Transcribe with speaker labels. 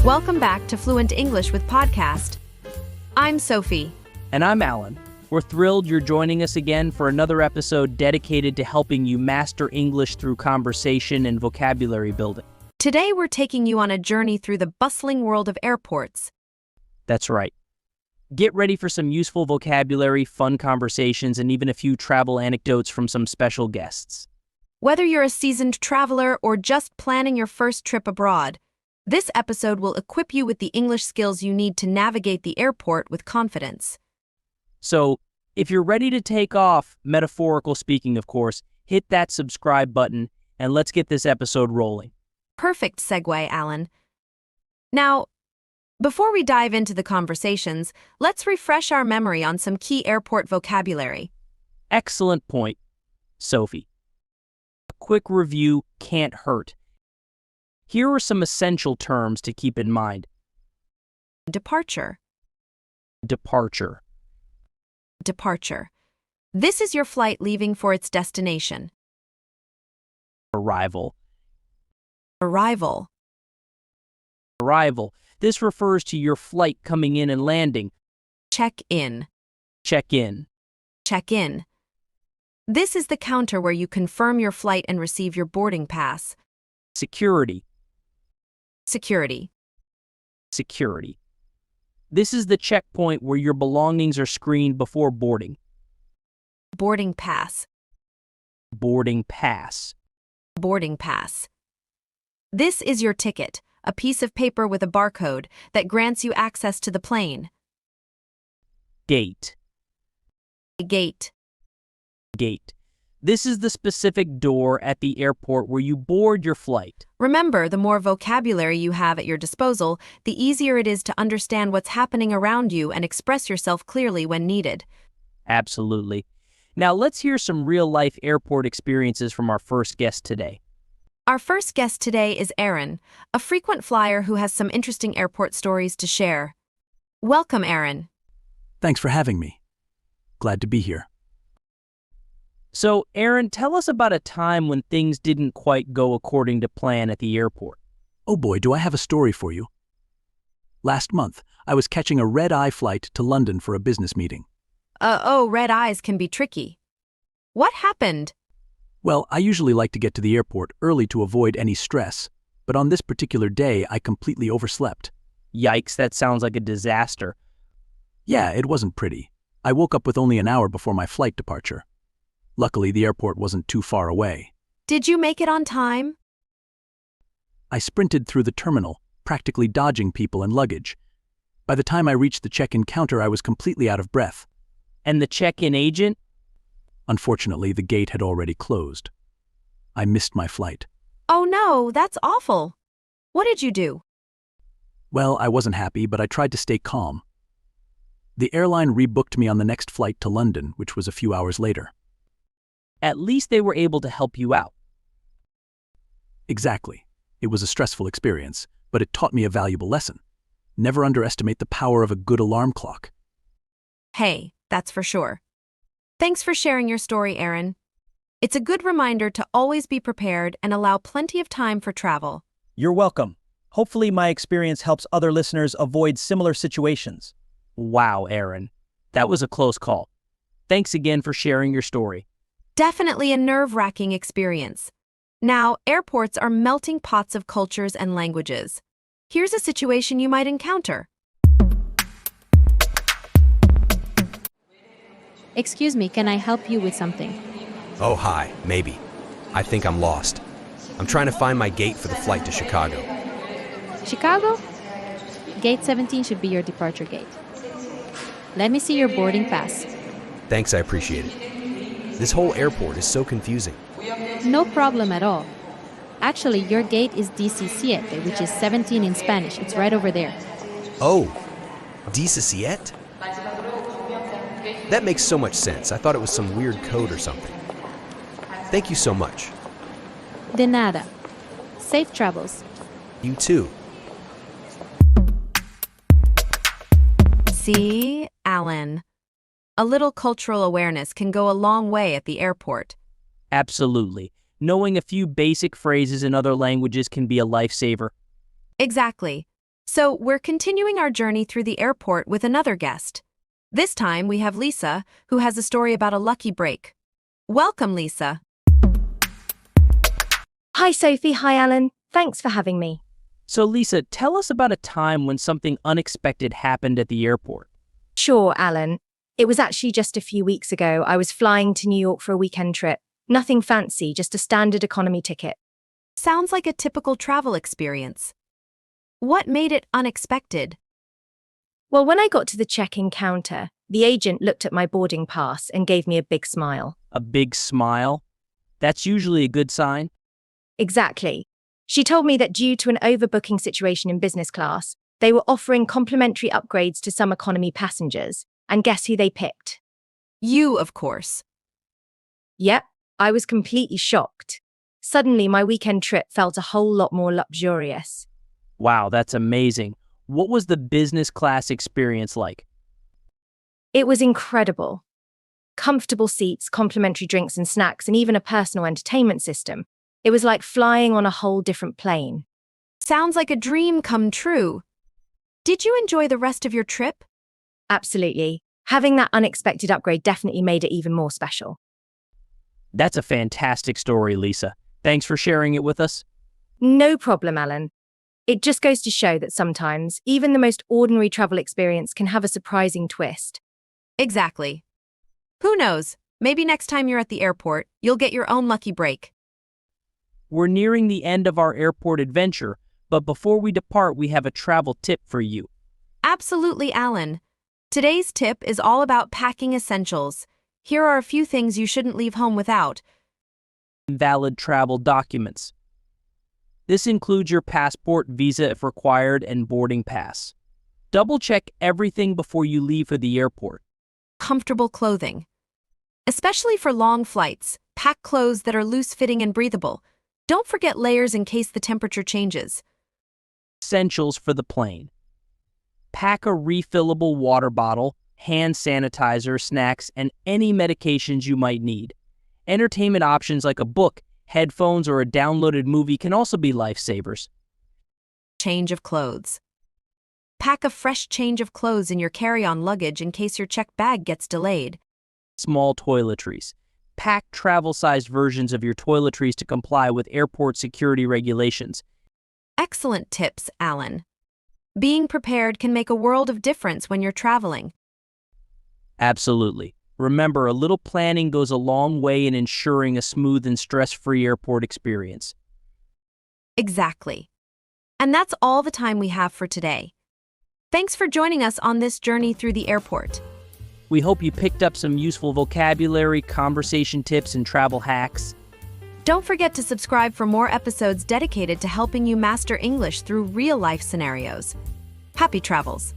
Speaker 1: Welcome back to Fluent English with Podcast. I'm Sophie.
Speaker 2: And I'm Alan. We're thrilled you're joining us again for another episode dedicated to helping you master English through conversation and vocabulary building.
Speaker 1: Today we're taking you on a journey through the bustling world of airports.
Speaker 2: That's right. Get ready for some useful vocabulary, fun conversations, and even a few travel anecdotes from some special guests.
Speaker 1: Whether you're a seasoned traveler or just planning your first trip abroad, this episode will equip you with the English skills you need to navigate the airport with confidence.
Speaker 2: So, if you're ready to take off, metaphorical speaking of course, hit that subscribe button and let's get this episode rolling.
Speaker 1: Perfect segue, Alan. Now, before we dive into the conversations, let's refresh our memory on some key airport vocabulary.
Speaker 2: Excellent point, Sophie. A quick review can't hurt. Here are some essential terms to keep in mind.
Speaker 1: Departure.
Speaker 2: Departure.
Speaker 1: Departure. This is your flight leaving for its destination.
Speaker 2: Arrival.
Speaker 1: Arrival.
Speaker 2: Arrival. This refers to your flight coming in and landing.
Speaker 1: Check-in.
Speaker 2: Check-in.
Speaker 1: Check-in. This is the counter where you confirm your flight and receive your boarding pass.
Speaker 2: Security.
Speaker 1: Security.
Speaker 2: Security. This is the checkpoint where your belongings are screened before boarding.
Speaker 1: Boarding pass.
Speaker 2: Boarding pass.
Speaker 1: Boarding pass. This is your ticket, a piece of paper with a barcode that grants you access to the plane.
Speaker 2: Gate.
Speaker 1: Gate.
Speaker 2: Gate. This is the specific door at the airport where you board your flight.
Speaker 1: Remember, the more vocabulary you have at your disposal, the easier it is to understand what's happening around you and express yourself clearly when needed.
Speaker 2: Absolutely. Now let's hear some real-life airport experiences from our first guest today.
Speaker 1: Our first guest today is Aaron, a frequent flyer who has some interesting airport stories to share. Welcome, Aaron.
Speaker 3: Thanks for having me. Glad to be here.
Speaker 2: So, Aaron, tell us about a time when things didn't quite go according to plan at the airport.
Speaker 3: Oh boy, do I have a story for you. Last month, I was catching a red-eye flight to London for a business meeting.
Speaker 1: Red eyes can be tricky. What happened?
Speaker 3: Well, I usually like to get to the airport early to avoid any stress, but on this particular day, I completely overslept.
Speaker 2: Yikes, that sounds like a disaster.
Speaker 3: Yeah, it wasn't pretty. I woke up with only an hour before my flight departure. Luckily, the airport wasn't too far away.
Speaker 1: Did you make it on time?
Speaker 3: I sprinted through the terminal, practically dodging people and luggage. By the time I reached the check-in counter, I was completely out of breath.
Speaker 2: And the check-in agent?
Speaker 3: Unfortunately, the gate had already closed. I missed my flight.
Speaker 1: Oh no, that's awful. What did you do?
Speaker 3: Well, I wasn't happy, but I tried to stay calm. The airline rebooked me on the next flight to London, which was a few hours later.
Speaker 2: At least they were able to help you out.
Speaker 3: Exactly. It was a stressful experience, but it taught me a valuable lesson. Never underestimate the power of a good alarm clock.
Speaker 1: Hey, that's for sure. Thanks for sharing your story, Aaron. It's a good reminder to always be prepared and allow plenty of time for travel.
Speaker 4: You're welcome. Hopefully my experience helps other listeners avoid similar situations.
Speaker 2: Wow, Aaron. That was a close call. Thanks again for sharing your story.
Speaker 1: Definitely a nerve-wracking experience. Now, airports are melting pots of cultures and languages. Here's a situation you might encounter.
Speaker 5: Excuse me, can I help you with something?
Speaker 6: Oh, hi, maybe. I think I'm lost. I'm trying to find my gate for the flight to Chicago.
Speaker 5: Chicago? Gate 17 should be your departure gate. Let me see your boarding pass.
Speaker 6: Thanks, I appreciate it. This whole airport is so confusing.
Speaker 5: No problem at all. Actually, your gate is DC7, which is 17 in Spanish. It's right over there.
Speaker 6: Oh, 17? That makes so much sense. I thought it was some weird code or something. Thank you so much.
Speaker 5: De nada. Safe travels.
Speaker 6: You too.
Speaker 1: See, Alan. A little cultural awareness can go a long way at the airport.
Speaker 2: Absolutely. Knowing a few basic phrases in other languages can be a lifesaver.
Speaker 1: Exactly. So, we're continuing our journey through the airport with another guest. This time, we have Lisa, who has a story about a lucky break. Welcome, Lisa.
Speaker 7: Hi, Sophie. Hi, Alan. Thanks for having me.
Speaker 2: So, Lisa, tell us about a time when something unexpected happened at the airport.
Speaker 7: Sure, Alan. It was actually just a few weeks ago. I was flying to New York for a weekend trip. Nothing fancy, just a standard economy ticket.
Speaker 1: Sounds like a typical travel experience. What made it unexpected?
Speaker 7: Well, when I got to the check-in counter, the agent looked at my boarding pass and gave me a big smile.
Speaker 2: A big smile? That's usually a good sign.
Speaker 7: Exactly. She told me that due to an overbooking situation in business class, they were offering complimentary upgrades to some economy passengers. And guess who they picked?
Speaker 1: You, of course.
Speaker 7: Yep, I was completely shocked. Suddenly, my weekend trip felt a whole lot more luxurious.
Speaker 2: Wow, that's amazing. What was the business class experience like?
Speaker 7: It was incredible. Comfortable seats, complimentary drinks and snacks, and even a personal entertainment system. It was like flying on a whole different plane.
Speaker 1: Sounds like a dream come true. Did you enjoy the rest of your trip?
Speaker 7: Absolutely. Having that unexpected upgrade definitely made it even more special.
Speaker 2: That's a fantastic story, Lisa. Thanks for sharing it with us.
Speaker 7: No problem, Alan. It just goes to show that sometimes, even the most ordinary travel experience can have a surprising twist.
Speaker 1: Exactly. Who knows? Maybe next time you're at the airport, you'll get your own lucky break.
Speaker 2: We're nearing the end of our airport adventure, but before we depart, we have a travel tip for you.
Speaker 1: Absolutely, Alan. Today's tip is all about packing essentials. Here are a few things you shouldn't leave home without.
Speaker 2: Valid travel documents. This includes your passport, visa if required, and boarding pass. Double-check everything before you leave for the airport.
Speaker 1: Comfortable clothing. Especially for long flights, pack clothes that are loose-fitting and breathable. Don't forget layers in case the temperature changes.
Speaker 2: Essentials for the plane. Pack a refillable water bottle, hand sanitizer, snacks, and any medications you might need. Entertainment options like a book, headphones, or a downloaded movie can also be lifesavers.
Speaker 1: Change of clothes. Pack a fresh change of clothes in your carry-on luggage in case your checked bag gets delayed.
Speaker 2: Small toiletries. Pack travel-sized versions of your toiletries to comply with airport security regulations.
Speaker 1: Excellent tips, Alan. Being prepared can make a world of difference when you're traveling.
Speaker 2: Absolutely. Remember, a little planning goes a long way in ensuring a smooth and stress-free airport experience.
Speaker 1: Exactly. And that's all the time we have for today. Thanks for joining us on this journey through the airport.
Speaker 2: We hope you picked up some useful vocabulary, conversation tips, and travel hacks.
Speaker 1: Don't forget to subscribe for more episodes dedicated to helping you master English through real-life scenarios. Happy travels!